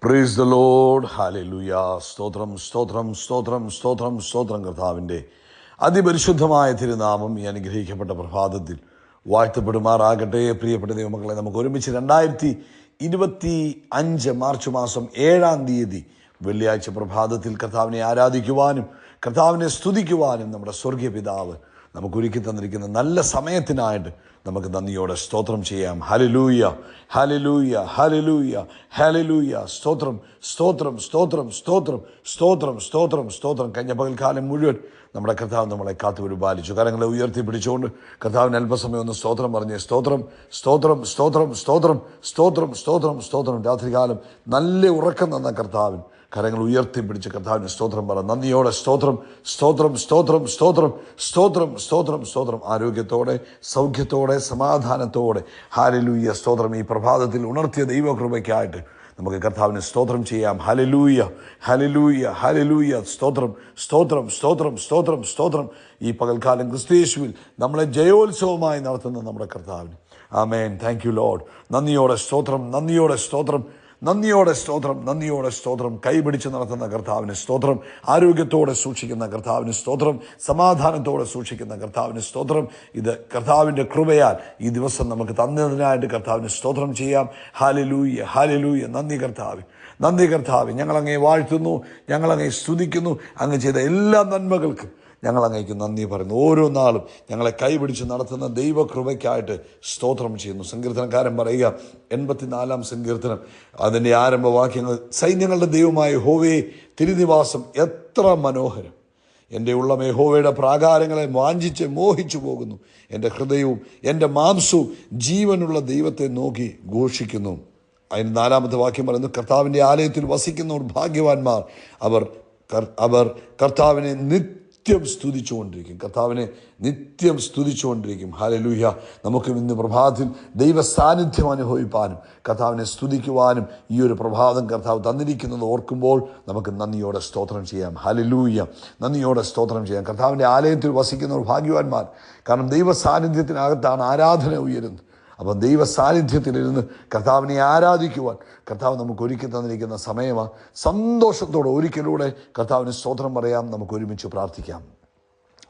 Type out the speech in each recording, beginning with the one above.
Praise the Lord. Hallelujah. സ്തോത്രം സ്തോത്രം സ്തോത്രം സ്തോത്രം സ്തോത്രം. കർത്താവിൻ്റെ അതിപരിശുദ്ധമായ തിരുനാമം ഈ അനുഗ്രഹിക്കപ്പെട്ട പ്രഭാതത്തിൽ വാഴ്ത്തപ്പെടുമാറാകട്ടെ. പ്രിയപ്പെട്ട ദൈവമക്കളെ, നമുക്ക് ഒരുമിച്ച് 2025 മാർച്ച് മാസം 7-ാം തീയതി വെള്ളിയാഴ്ച പ്രഭാതത്തിൽ കർത്താവിനെ ആരാധിക്കുവാനും കർത്താവിനെ സ്തുതിക്കുവാനും നമ്മുടെ സ്വർഗീയ പിതാവ് നമുക്ക് ഒരുക്കി തന്നിരിക്കുന്ന നല്ല സമയത്തിനായിട്ട് നമുക്ക് നന്ദിയോടെ സ്തോത്രം ചെയ്യാം. Hallelujah, hallelujah, hallelujah, hallelujah. സ്തോത്രം സ്തോത്രം സ്തോത്രം സ്തോത്രം സ്തോത്രം സ്തോത്രം സ്തോത്രം. കഴിഞ്ഞ പകൽക്കാലം മുഴുവൻ നമ്മുടെ കർത്താവ് നമ്മളെ കാത്തു പരിപാലിച്ചു. കരങ്ങളെ ഉയർത്തി പിടിച്ചുകൊണ്ട് കർത്താവിന് അല്പസമയം ഒന്ന് സ്തോത്രം പറഞ്ഞ് സ്തോത്രം സ്തോത്രം സ്തോത്രം സ്തോത്രം സ്തോത്രം സ്തോത്രം സ്തോത്രം. രാത്രികാലം നല്ല ഉറക്കം തന്ന കർത്താവിൻ കരങ്ങൾ ഉയർത്തിപ്പിടിച്ച് കർത്താവിന് സ്തോത്രം പറ. നന്ദിയോടെ സ്തോത്രം സ്തോത്രം സ്തോത്രം സ്തോത്രം സ്തോത്രം സ്തോത്രം സ്തോത്രം. ആരോഗ്യത്തോടെ, സൗഖ്യത്തോടെ, സമാധാനത്തോടെ ഹല്ലേലൂയ. സ്തോത്രം. ഈ പ്രഭാതത്തിൽ ഉണർത്തിയ ദൈവകൃപയ്ക്കായിട്ട് നമുക്ക് കർത്താവിന് സ്തോത്രം ചെയ്യാം. Hallelujah, hallelujah, hallelujah. സ്തോത്രം സ്തോത്രം സ്തോത്രം സ്തോത്രം സ്തോത്രം. ഈ പകൽക്കാലം ക്രിസ്തുയേശുവിൽ നമ്മളെ ജയോത്സവമായി നടത്തുന്ന നമ്മുടെ കർത്താവിന് ആമേൻ. Thank you Lord. നന്ദിയോടെ സ്തോത്രം, നന്ദിയോടെ സ്തോത്രം, നന്ദിയോടെ സ്തോത്രം, നന്ദിയോടെ സ്തോത്രം. കൈപിടിച്ച് നടത്തുന്ന കർത്താവിന് സ്തോത്രം. ആരോഗ്യത്തോടെ സൂക്ഷിക്കുന്ന കർത്താവിന് സ്തോത്രം. സമാധാനത്തോടെ സൂക്ഷിക്കുന്ന കർത്താവിന് സ്തോത്രം. ഇത് കർത്താവിൻ്റെ കൃപയാൽ ഈ ദിവസം നമുക്ക് തന്നതിനായിട്ട് കർത്താവിന് സ്തോത്രം ചെയ്യാം. Hallelujah, hallelujah. നന്ദി കർത്താവേ, നന്ദി കർത്താവേ. ഞങ്ങളങ്ങേ വാഴ്ത്തുന്നു, ഞങ്ങളങ്ങേ സ്തുതിക്കുന്നു. അങ്ങ് ചെയ്ത എല്ലാ നന്മകൾക്കും ഞങ്ങൾ അങ്ങേക്ക് നന്ദി പറയുന്നു. ഓരോ നാളും ഞങ്ങളെ കൈപിടിച്ച് നടത്തുന്ന ദൈവകൃപയ്ക്കായിട്ട് സ്തോത്രം ചെയ്യുന്നു. സങ്കീർത്തനക്കാരൻ പറയുക, 84-ാം സങ്കീർത്തനം അതിൻ്റെ ആരംഭവാക്യങ്ങൾ: സൈന്യങ്ങളുടെ ദൈവമായ യഹോവേ, തിരുനിവാസം എത്ര മനോഹരം! എൻ്റെ ഉള്ളം യഹോവയുടെ പ്രാകാരങ്ങളെ വാഞ്ചിച്ച് മോഹിച്ചു പോകുന്നു. എൻ്റെ ഹൃദയവും എൻ്റെ മാംസവും ജീവനുള്ള ദൈവത്തെ നോക്കി ഘോഷിക്കുന്നു. അതിന് 4-ാമത്തെ വാക്യം പറയുന്നു: കർത്താവിൻ്റെ ആലയത്തിൽ വസിക്കുന്നവർ ഭാഗ്യവാന്മാർ, അവർ കർത്താവിനെ നിത്യം സ്തുതിച്ചുകൊണ്ടിരിക്കും. കർത്താവിനെ നിത്യം സ്തുതിച്ചുകൊണ്ടിരിക്കും. ഹല്ലേലൂയ. നമുക്കും ഇന്ന് പ്രഭാതത്തിൽ ദൈവ സാന്നിധ്യം അനുഭവിപ്പാനും കർത്താവിനെ സ്തുതിക്കുവാനും ഈ ഒരു പ്രഭാതം കർത്താവ് തന്നിരിക്കുന്നത് ഓർക്കുമ്പോൾ നമുക്ക് നന്ദിയോടെ സ്തോത്രം ചെയ്യാം. ഹല്ലേലൂയ. നന്ദിയോടെ സ്തോത്രം ചെയ്യാം. കർത്താവിൻ്റെ ആലയത്തിൽ വസിക്കുന്നവർ ഭാഗ്യവാന്മാർ, കാരണം ദൈവ സാന്നിധ്യത്തിനകത്താണ് ആരാധന ഉയരുന്നത്. അപ്പം ദൈവ സാന്നിധ്യത്തിലിരുന്ന് കർത്താവിനെ ആരാധിക്കുവാൻ കർത്താവ് നമുക്ക് ഒരുക്കി തന്നിരിക്കുന്ന സമയമാണ്. സന്തോഷത്തോടെ ഒരിക്കലൂടെ കർത്താവിന് സ്തോത്രം പറയാം. നമുക്ക് ഒരുമിച്ച് പ്രാർത്ഥിക്കാം.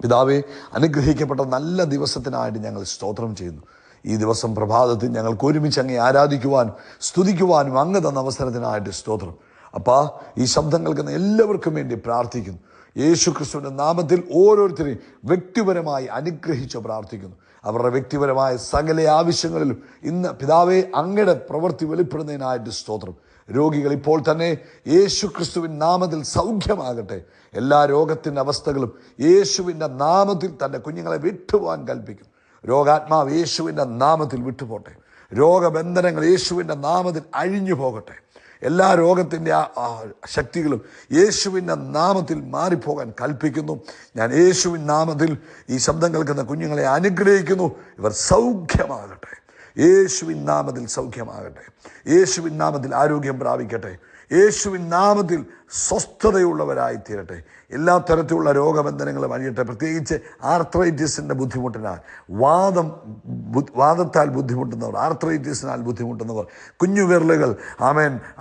പിതാവേ, അനുഗ്രഹിക്കപ്പെട്ട നല്ല ദിവസത്തിനായിട്ട് ഞങ്ങൾ സ്തോത്രം ചെയ്യുന്നു. ഈ ദിവസം പ്രഭാതത്തിൽ ഞങ്ങൾക്ക് ഒരുമിച്ച് അങ്ങേ ആരാധിക്കുവാനും സ്തുതിക്കുവാനും അങ്ങ് തന്ന അവസരത്തിനായിട്ട് സ്തോത്രം. അപ്പാ, ഈ ശബ്ദം കേൾക്കുന്ന എല്ലാവർക്കും വേണ്ടി പ്രാർത്ഥിക്കുന്നു. യേശു ക്രിസ്തുവിൻ്റെ നാമത്തിൽ ഓരോരുത്തരെയും വ്യക്തിപരമായി അനുഗ്രഹിച്ച് പ്രാർത്ഥിക്കുന്നു. അവരുടെ വ്യക്തിപരമായ സകല ആവശ്യങ്ങളിലും ഇന്ന് പിതാവേ അങ്ങയുടെ പ്രവൃത്തി വെളിപ്പെടുന്നതിനായിട്ട് സ്തോത്രം. രോഗികൾ ഇപ്പോൾ തന്നെ യേശു ക്രിസ്തുവിൻ നാമത്തിൽ സൗഖ്യമാകട്ടെ. എല്ലാ രോഗത്തിൻ്റെ അവസ്ഥകളും യേശുവിൻ്റെ നാമത്തിൽ തൻ്റെ കുഞ്ഞുങ്ങളെ വിട്ടുപോകാൻ കൽപ്പിക്കുന്നു. രോഗാത്മാവ് യേശുവിൻ്റെ നാമത്തിൽ വിട്ടുപോട്ടെ. രോഗബന്ധനങ്ങൾ യേശുവിൻ്റെ നാമത്തിൽ അഴിഞ്ഞു പോകട്ടെ. എല്ലാ രോഗത്തിൻ്റെ ശക്തികളും യേശുവിൻ്റെ നാമത്തിൽ മാറിപ്പോകാൻ കൽപ്പിക്കുന്നു. ഞാൻ യേശുവിൻ നാമത്തിൽ ഈ ശബ്ദം കേൾക്കുന്ന കുഞ്ഞുങ്ങളെ അനുഗ്രഹിക്കുന്നു. ഇവർ സൗഖ്യമാകട്ടെ. യേശുവിൻ നാമത്തിൽ സൗഖ്യമാകട്ടെ. യേശുവിൻ നാമത്തിൽ ആരോഗ്യം പ്രാപിക്കട്ടെ. യേശുവിൻ നാമത്തിൽ സ്വസ്ഥതയുള്ളവരായി തീരട്ടെ. എല്ലാ തരത്തിലുള്ള രോഗബന്ധനങ്ങളും അഴിയട്ടെ. പ്രത്യേകിച്ച് ആർത്രൈറ്റിസിൻ്റെ ബുദ്ധിമുട്ടിനാൽ, വാദത്താൽ ബുദ്ധിമുട്ടുന്നവർ, ആർത്രൈറ്റിസിനാൽ ബുദ്ധിമുട്ടുന്നവർ, കുഞ്ഞുവിരലുകൾ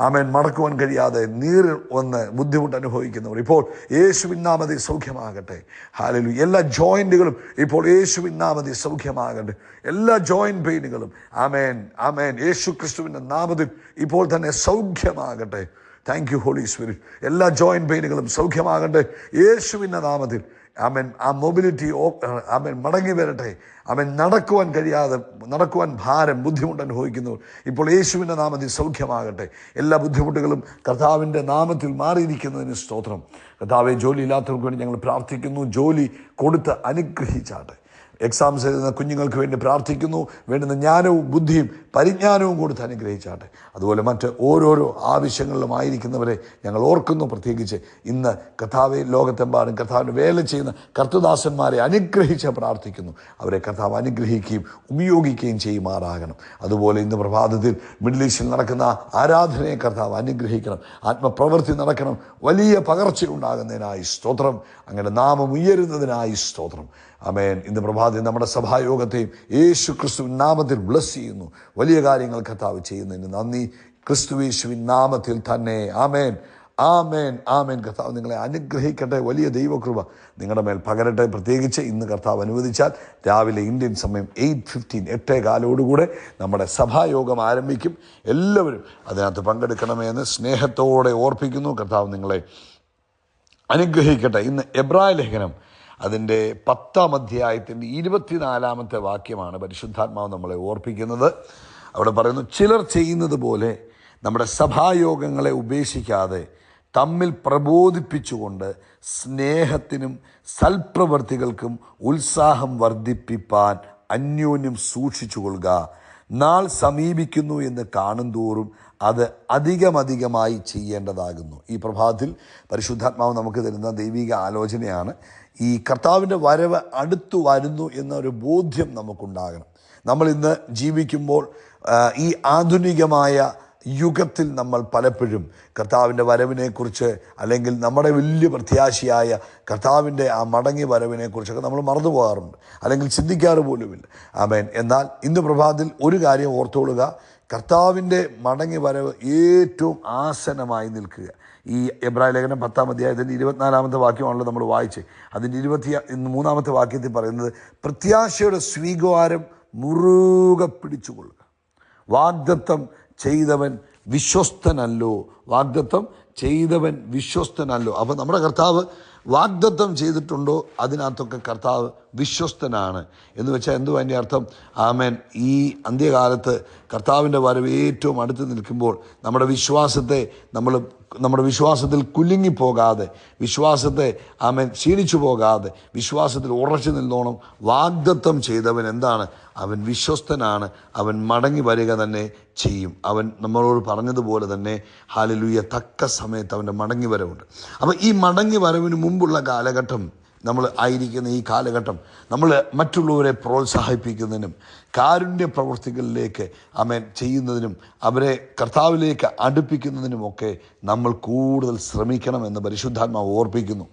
ആമേൻ മടക്കുവാൻ കഴിയാതെ നീര് വന്ന് ബുദ്ധിമുട്ട് അനുഭവിക്കുന്നവർ ഇപ്പോൾ യേശുവിൻ നാമത്തിൽ സൗഖ്യമാകട്ടെ. ഹല്ലേലൂയ. എല്ലാ ജോയിൻറ്റുകളും ഇപ്പോൾ യേശുവിൻ നാമത്തിൽ സൗഖ്യമാകട്ടെ. എല്ലാ ജോയിൻറ്റ് പെയിനുകളും ആമേൻ ആമേൻ യേശു ക്രിസ്തുവിൻ്റെ നാമത്തിൽ ഇപ്പോൾ തന്നെ സൗഖ്യമാകട്ടെ. Thank you Holy Spirit. എല്ലാ ജോയിൻറ്റ് പെയിനുകളും സൗഖ്യമാകട്ടെ യേശുവിൻ്റെ നാമത്തിൽ. ആമേൻ. ആ മൊബിലിറ്റി ആമേൻ മടങ്ങി വരട്ടെ. ആമേൻ. നടക്കുവാൻ ഭാരം, ബുദ്ധിമുട്ട് അനുഭവിക്കുന്നവർ ഇപ്പോൾ യേശുവിൻ്റെ നാമത്തിൽ സൗഖ്യമാകട്ടെ. എല്ലാ ബുദ്ധിമുട്ടുകളും കർത്താവിൻ്റെ നാമത്തിൽ മാറിയിരിക്കുന്നതിന് സ്തോത്രം. കർത്താവെ, ജോലി ഇല്ലാത്തവർക്ക് വേണ്ടി ഞങ്ങൾ പ്രാർത്ഥിക്കുന്നു. ജോലി കൊടുത്ത് അനുഗ്രഹിച്ചാട്ടെ. എക്സാംസ് എഴുതുന്ന കുഞ്ഞുങ്ങൾക്ക് വേണ്ടി പ്രാർത്ഥിക്കുന്നു. വേണ്ടുന്ന ജ്ഞാനവും ബുദ്ധിയും പരിജ്ഞാനവും കൊടുത്ത് അനുഗ്രഹിച്ചാട്ടെ. അതുപോലെ മറ്റ് ഓരോരോ ആവശ്യങ്ങളിലുമായിരിക്കുന്നവരെ ഞങ്ങൾ ഓർക്കുന്നു. പ്രത്യേകിച്ച് ഇന്ന് കർത്താവെ, ലോകത്തെമ്പാടും കർത്താവിന് വേല ചെയ്യുന്ന കർത്തൃദാസന്മാരെ അനുഗ്രഹിച്ച് പ്രാർത്ഥിക്കുന്നു. അവരെ കർത്താവ് അനുഗ്രഹിക്കുകയും ഉപയോഗിക്കുകയും ചെയ്യുമാറാകണം. അതുപോലെ ഇന്ന് പ്രഭാതത്തിൽ മിഡിൽ ഈസ്റ്റിൽ നടക്കുന്ന ആരാധനയെ കർത്താവ് അനുഗ്രഹിക്കണം. ആത്മപ്രവൃത്തി നടക്കണം. വലിയ പകർച്ചയുണ്ടാകുന്നതിനായി സ്തോത്രം. അങ്ങയുടെ നാമം ഉയരുന്നതിനായി സ്തോത്രം. ആമേൻ. ഇന്ന് പ്രഭാതത്തിൽ നമ്മുടെ സഭായോഗത്തെയും യേശു ക്രിസ്തു നാമത്തിൽ ബ്ലസ് ചെയ്യുന്നു. വലിയ കാര്യങ്ങൾ കർത്താവ് ചെയ്യുന്നതിന് നന്ദി. ക്രിസ്തുയേശുവിൻ നാമത്തിൽ തന്നെ. ആമേൻ, ആമേൻ, ആമേൻ. കർത്താവ് നിങ്ങളെ അനുഗ്രഹിക്കട്ടെ. വലിയ ദൈവകൃപ നിങ്ങളുടെ മേൽ പകരട്ടെ. പ്രത്യേകിച്ച് ഇന്ന് കർത്താവ് അനുവദിച്ചാൽ രാവിലെ ഇന്ത്യൻ സമയം 8:15 8:15 നമ്മുടെ സഭായോഗം ആരംഭിക്കും. എല്ലാവരും അതിനകത്ത് പങ്കെടുക്കണമെന്ന് സ്നേഹത്തോടെ ഓർപ്പിക്കുന്നു. കർത്താവ് നിങ്ങളെ അനുഗ്രഹിക്കട്ടെ. ഇന്ന് എബ്രായ ലേഖനം അതിൻ്റെ 10-ാം അധ്യായത്തിൻ്റെ 24-ാമത്തെ വാക്യമാണ് പരിശുദ്ധാത്മാവ് നമ്മളെ ഓർപ്പിക്കുന്നത്. അവിടെ പറയുന്നു, ചിലർ ചെയ്യുന്നത് പോലെ നമ്മുടെ സഭായോഗങ്ങളെ ഉപേക്ഷിക്കാതെ തമ്മിൽ പ്രബോധിപ്പിച്ചുകൊണ്ട് സ്നേഹത്തിനും സൽപ്രവർത്തികൾക്കും ഉത്സാഹം വർദ്ധിപ്പിപ്പാൻ അന്യോന്യം സൂക്ഷിച്ചുകൊള്ളുക. നാൾ സമീപിക്കുന്നു എന്ന് കാണുന്തോറും അത് അധികമധികമായി ചെയ്യേണ്ടതാകുന്നു. ഈ പ്രഭാതത്തിൽ പരിശുദ്ധാത്മാവ് നമുക്ക് തരുന്ന ദൈവിക ആലോചനയാണ്. ഈ കർത്താവിൻ്റെ വരവ് അടുത്തു വരുന്നു എന്നൊരു ബോധ്യം നമുക്കുണ്ടാകണം. നമ്മൾ ഇന്ന് ജീവിക്കുമ്പോൾ ഈ ആധുനികമായ യുഗത്തിൽ നമ്മൾ പലപ്പോഴും കർത്താവിൻ്റെ വരവിനെക്കുറിച്ച്, അല്ലെങ്കിൽ നമ്മുടെ വലിയ പ്രത്യാശയായ കർത്താവിൻ്റെ ആ മടങ്ങി വരവിനെക്കുറിച്ചൊക്കെ നമ്മൾ മറന്നു പോകാറുണ്ട്, അല്ലെങ്കിൽ ചിന്തിക്കാറ് പോലുമില്ല. ആമേൻ. എന്നാൽ ഇന്ന് പ്രഭാതത്തിൽ ഒരു കാര്യം ഓർത്തുകൊള്ളുക, കർത്താവിൻ്റെ മടങ്ങി വരവ് ഏറ്റവും ആസന്നമായി നിൽക്കുക. ഈ എബ്രായ ലേഖനം 10-ാം അധ്യായത്തിൻ്റെ 24-ാമത്തെ വാക്യമാണല്ലോ നമ്മൾ വായിച്ച്. അതിൻ്റെ 23-ാമത്തെ വാക്യത്തിൽ പറയുന്നത്, പ്രത്യാശയുടെ സ്വീകാരം മുറുകെ പിടിച്ചുകൊള്ളുക. വാഗ്ദത്തം ചെയ്തവൻ വിശ്വസ്തനല്ലോ, വാഗ്ദത്തം ചെയ്തവൻ വിശ്വസ്തനല്ലോ. അപ്പോൾ നമ്മുടെ കർത്താവ് വാഗ്ദത്തം ചെയ്തിട്ടുണ്ടോ, അതിനകത്തൊക്കെ കർത്താവ് വിശ്വസ്തനാണ് എന്ന് വെച്ചാൽ എന്തുവാ അതിൻ്റെ അർത്ഥം? ആമേൻ. ഈ അന്ത്യകാലത്ത് കർത്താവിൻ്റെ വരവ് ഏറ്റവും അടുത്ത് നിൽക്കുമ്പോൾ നമ്മുടെ വിശ്വാസത്തിൽ കുലുങ്ങിപ്പോകാതെ, വിശ്വാസത്തെ ആമേൻ ക്ഷീണിച്ചു പോകാതെ, വിശ്വാസത്തിൽ ഉറച്ചു നിന്നോണം. വാഗ്ദത്തം ചെയ്തവൻ എന്താണ്? അവൻ വിശ്വസ്തനാണ്. അവൻ മടങ്ങി വരിക തന്നെ ചെയ്യും. അവൻ നമ്മളോട് പറഞ്ഞതുപോലെ തന്നെ ഹല്ലേലൂയ, തക്ക സമയത്ത് അവൻ്റെ മടങ്ങി വരവുണ്ട്. അപ്പോൾ ഈ മടങ്ങി വരവിന് മുമ്പുള്ള കാലഘട്ടം, നമ്മൾ ആയിരിക്കുന്ന ഈ കാലഘട്ടം, നമ്മൾ മറ്റുള്ളവരെ പ്രോത്സാഹിപ്പിക്കുന്നതിനും കാരുണ്യ പ്രവൃത്തികളിലേക്ക് ആമേൻ ചെയ്യുന്നതിനും അവരെ കർത്താവിലേക്ക് അടുപ്പിക്കുന്നതിനുമൊക്കെ നമ്മൾ കൂടുതൽ ശ്രമിക്കണമെന്ന് പരിശുദ്ധാത്മാവ് ഓർപ്പിക്കുന്നു.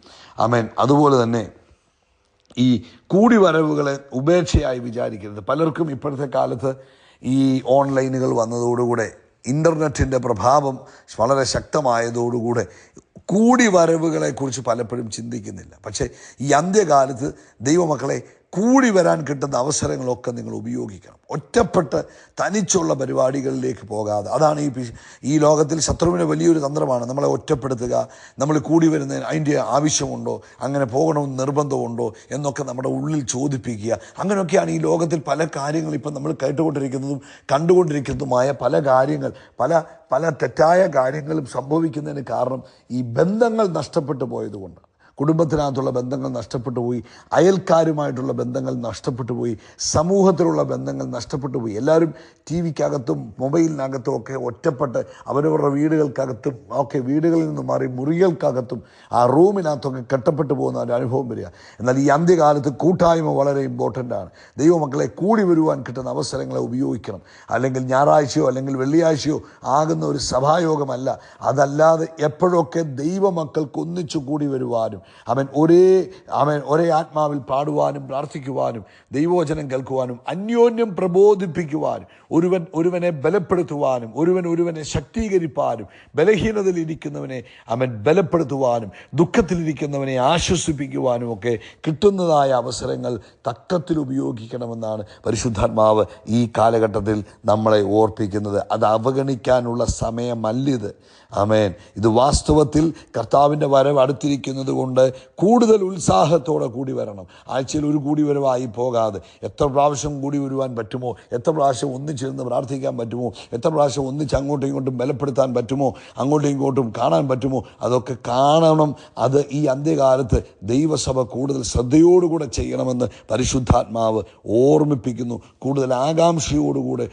ആമേൻ. അതുപോലെ തന്നെ ഈ കൂടിവരവുകളെ ഉപേക്ഷയായി വിചാരിക്കരുത്. പലർക്കും ഇപ്പോഴത്തെ കാലത്ത് ഈ ഓൺലൈനുകൾ വന്നതോടുകൂടെ, ഇൻ്റർനെറ്റിൻ്റെ പ്രഭാവം വളരെ ശക്തമായതോടുകൂടെ കൂടിവരവുകളെക്കുറിച്ച് പലപ്പോഴും ചിന്തിക്കുന്നില്ല. പക്ഷേ ഈ അന്ത്യകാലത്ത് ദൈവമക്കളെ കൂടി വരാൻ കിട്ടുന്ന അവസരങ്ങളൊക്കെ നിങ്ങൾ ഉപയോഗിക്കണം. ഒറ്റപ്പെട്ട് തനിച്ചുള്ള പരിപാടികളിലേക്ക് പോകാതെ. അതാണ് ഈ ലോകത്തിൽ ശത്രുവിന് വലിയൊരു തന്ത്രമാണ് നമ്മളെ ഒറ്റപ്പെടുത്തുക. നമ്മൾ കൂടി വരുന്നതിന് അതിൻ്റെ ആവശ്യമുണ്ടോ, അങ്ങനെ പോകണമെന്ന് നിർബന്ധമുണ്ടോ എന്നൊക്കെ നമ്മുടെ ഉള്ളിൽ ചോദിപ്പിക്കുക. അങ്ങനെയൊക്കെയാണ് ഈ ലോകത്തിൽ പല കാര്യങ്ങൾ ഇപ്പം നമ്മൾ കേട്ടുകൊണ്ടിരിക്കുന്നതും കണ്ടുകൊണ്ടിരിക്കുന്നതുമായ പല കാര്യങ്ങൾ, പല തെറ്റായ കാര്യങ്ങളും സംഭവിക്കുന്നതിന് കാരണം ഈ ബന്ധങ്ങൾ നഷ്ടപ്പെട്ടു പോയതുകൊണ്ട്. കുടുംബത്തിനകത്തുള്ള ബന്ധങ്ങൾ നഷ്ടപ്പെട്ടു പോയി, അയൽക്കാരുമായിട്ടുള്ള ബന്ധങ്ങൾ നഷ്ടപ്പെട്ടു പോയി, സമൂഹത്തിലുള്ള ബന്ധങ്ങൾ നഷ്ടപ്പെട്ടു പോയി. എല്ലാവരും ടിവിക്കകത്തും മൊബൈലിനകത്തും ഒക്കെ ഒറ്റപ്പെട്ട് അവരവരുടെ വീടുകൾക്കകത്തും ഒക്കെ, വീടുകളിൽ നിന്ന് മാറി മുറികൾക്കകത്തും ആ റൂമിനകത്തൊക്കെ കെട്ടപ്പെട്ടു പോകുന്ന ഒരു അനുഭവം വരിക. എന്നാൽ ഈ അന്ത്യകാലത്ത് കൂട്ടായ്മ വളരെ ഇമ്പോർട്ടൻ്റ് ആണ്. ദൈവമക്കളെ കൂടി വരുവാൻ കിട്ടുന്ന അവസരങ്ങളെ ഉപയോഗിക്കണം. അല്ലെങ്കിൽ ഞായറാഴ്ചയോ അല്ലെങ്കിൽ വെള്ളിയാഴ്ചയോ ആകുന്ന ഒരു സഭായോഗമല്ല. അതല്ലാതെ എപ്പോഴൊക്കെ ദൈവമക്കൾക്ക് ഒന്നിച്ചു കൂടി വരുവാനും ഒരേ ആത്മാവിൽ പാടുവാനും പ്രാർത്ഥിക്കുവാനും ദൈവവചനം കേൾക്കുവാനും അന്യോന്യം പ്രബോധിപ്പിക്കുവാനും ഒരുവനെ ബലപ്പെടുത്തുവാനും ഒരുവനെ ശക്തീകരിപ്പാനും ബലഹീനതയിലിരിക്കുന്നവനെ ബലപ്പെടുത്തുവാനും ദുഃഖത്തിലിരിക്കുന്നവനെ ആശ്വസിപ്പിക്കുവാനും ഒക്കെ കിട്ടുന്നതായ അവസരങ്ങൾ തക്കത്തിൽ ഉപയോഗിക്കണമെന്നാണ് പരിശുദ്ധാത്മാവ് ഈ കാലഘട്ടത്തിൽ നമ്മളെ ഓർപ്പിക്കുന്നത്. അത് അവഗണിക്കാനുള്ള സമയമല്ലിത്. ആമേൻ. ഇത് വാസ്തവത്തിൽ കർത്താവിൻ്റെ വരവ് അടുത്തിരിക്കുന്നത് കൊണ്ട് കൂടുതൽ ഉത്സാഹത്തോടെ കൂടി വരണം. ആഴ്ചയിൽ ഒരു കൂടി വരവായി പോകാതെ എത്ര പ്രാവശ്യം കൂടി വരുവാൻ പറ്റുമോ, എത്ര പ്രാവശ്യം ഒന്നിച്ചിരുന്ന് പ്രാർത്ഥിക്കാൻ പറ്റുമോ, എത്ര പ്രാവശ്യം ഒന്നിച്ച് അങ്ങോട്ടും ഇങ്ങോട്ടും ബലപ്പെടുത്താൻ പറ്റുമോ, അങ്ങോട്ടും ഇങ്ങോട്ടും കാണാൻ പറ്റുമോ, അതൊക്കെ കാണണം. അത് ഈ അന്ത്യകാലത്ത് ദൈവസഭ കൂടുതൽ ശ്രദ്ധയോടുകൂടെ ചെയ്യണമെന്ന് പരിശുദ്ധാത്മാവ് ഓർമ്മിപ്പിക്കുന്നു. കൂടുതൽ ആകാംക്ഷയോടുകൂടെ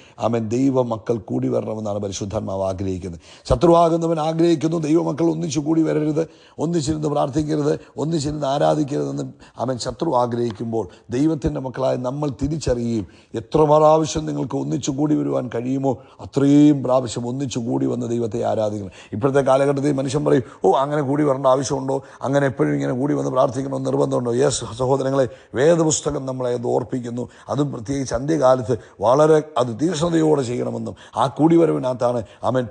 ദൈവ മക്കൾ കൂടി വരണമെന്നാണ് പരിശുദ്ധാത്മാവ് ആഗ്രഹിക്കുന്നത്. ശത്രുവാകുന്നവൻ ആഗ്രഹിക്കുന്നു ദൈവമക്കൾ ഒന്നിച്ചു കൂടി വരരുത്, ഒന്നിച്ചിരുന്ന് പ്രാർത്ഥിക്കരുത്, ഭിന്നിക്കരുത്, ഒന്നിച്ചിരുന്ന് ആരാധിക്കരുതെന്ന് അവൻ ശത്രു ആഗ്രഹിക്കുമ്പോൾ ദൈവത്തിൻ്റെ മക്കളായ നമ്മൾ തിരിച്ചറിയുകയും എത്ര പ്രാവശ്യം നിങ്ങൾക്ക് ഒന്നിച്ചു കൂടി വരുവാൻ കഴിയുമോ അത്രയും പ്രാവശ്യം ഒന്നിച്ചു കൂടി വന്ന് ദൈവത്തെ ആരാധിക്കണം. ഇപ്പോഴത്തെ കാലഘട്ടത്തിൽ മനുഷ്യൻ പറയും, അങ്ങനെ കൂടി വരേണ്ട ആവശ്യമുണ്ടോ, അങ്ങനെ എപ്പോഴും ഇങ്ങനെ കൂടി വന്ന് പ്രാർത്ഥിക്കണമെന്ന് നിർബന്ധമുണ്ടോ? യെസ് സഹോദരങ്ങളെ, വേദപുസ്തകം നമ്മളെ അത് ഓർപ്പിക്കുന്നു. അതും പ്രത്യേകിച്ച് അന്ത്യകാലത്ത് വളരെ അത് തീക്ഷ്ണതയോടെ ചെയ്യണമെന്നും. ആ കൂടിവരവിനകത്താണ്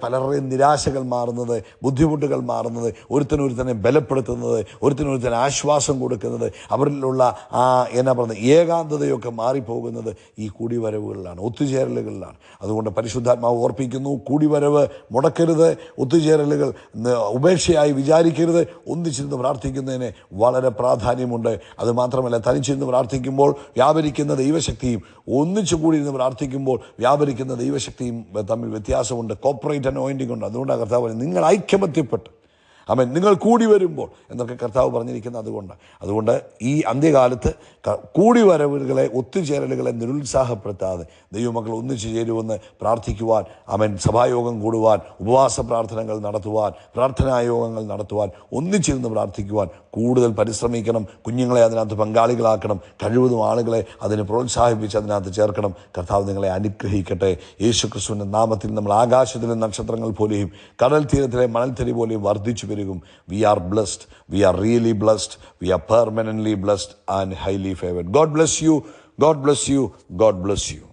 പലരുടെയും നിരാശകൾ മാറുന്നത്, ബുദ്ധിമുട്ടുകൾ മാറുന്നത്, ഒരുത്തനെ ബലപ്പെടുത്തുന്നത്, ഒരുത്തന് ആശ്വാസം കൊടുക്കുന്നത്, അവരിലുള്ള ഏകാന്തതയൊക്കെ മാറിപ്പോകുന്നത് ഈ കൂടിവരവുകളിലാണ്, ഒത്തുചേരലുകളിലാണ്. അതുകൊണ്ട് പരിശുദ്ധാത്മാവ് ഓർപ്പിക്കുന്നു, കൂടിവരവ് മുടക്കരുത്, ഒത്തുചേരലുകൾ ഉപേക്ഷയായി വിചാരിക്കരുത്. ഒന്നിച്ചിരുന്ന് പ്രാർത്ഥിക്കുന്നതിന് വളരെ പ്രാധാന്യമുണ്ട്. അതുമാത്രമല്ല, തനിച്ചിരുന്ന് പ്രാർത്ഥിക്കുമ്പോൾ വ്യാപരിക്കുന്ന ദൈവശക്തിയും ഒന്നിച്ചു കൂടി ഇരുന്ന് പ്രാർത്ഥിക്കുമ്പോൾ വ്യാപരിക്കുന്ന ദൈവശക്തിയും തമ്മിൽ വ്യത്യാസമുണ്ട്. കോർപ്പറേറ്റ് അനോയിൻറ്റിംഗ് ഉണ്ട്. അതുകൊണ്ടാണ് കർത്താവ് പറയുന്നത്, നിങ്ങൾ ഐക്യമത്യപ്പെട്ട് നിങ്ങൾ കൂടി വരുമ്പോൾ എന്നൊക്കെ കർത്താവ് പറഞ്ഞിരിക്കുന്നത്. അതുകൊണ്ട് ഈ അന്ത്യകാലത്ത് കൂടിവരവുകളെ, ഒത്തുചേരലുകളെ നിരുത്സാഹപ്പെടുത്താതെ ദൈവമക്കൾ ഒന്നിച്ചു ചേരുമെന്ന് പ്രാർത്ഥിക്കുവാൻ, സഭായോഗം കൂടുവാൻ, ഉപവാസ പ്രാർത്ഥനകൾ നടത്തുവാൻ, പ്രാർത്ഥനായോഗങ്ങൾ നടത്തുവാൻ, ഒന്നിച്ചിരുന്ന് പ്രാർത്ഥിക്കുവാൻ കൂടുതൽ പരിശ്രമിക്കണം. കുഞ്ഞുങ്ങളെ അതിനകത്ത് പങ്കാളികളാക്കണം. കഴിവതും ആളുകളെ അതിന് പ്രോത്സാഹിപ്പിച്ച് അതിനകത്ത് ചേർക്കണം. കർത്താവ് നിങ്ങളെ അനുഗ്രഹിക്കട്ടെ. യേശു ക്രിസ്തുവിൻ്റെ നാമത്തിൽ നമ്മൾ ആകാശത്തിലെ നക്ഷത്രങ്ങൾ പോലെയും കടൽ തീരത്തിലെ മണൽത്തരി പോലെയും വർദ്ധിച്ചു വരും. We are blessed. We are really blessed. We are permanently blessed and highly favored. God bless you. God bless you. God bless you.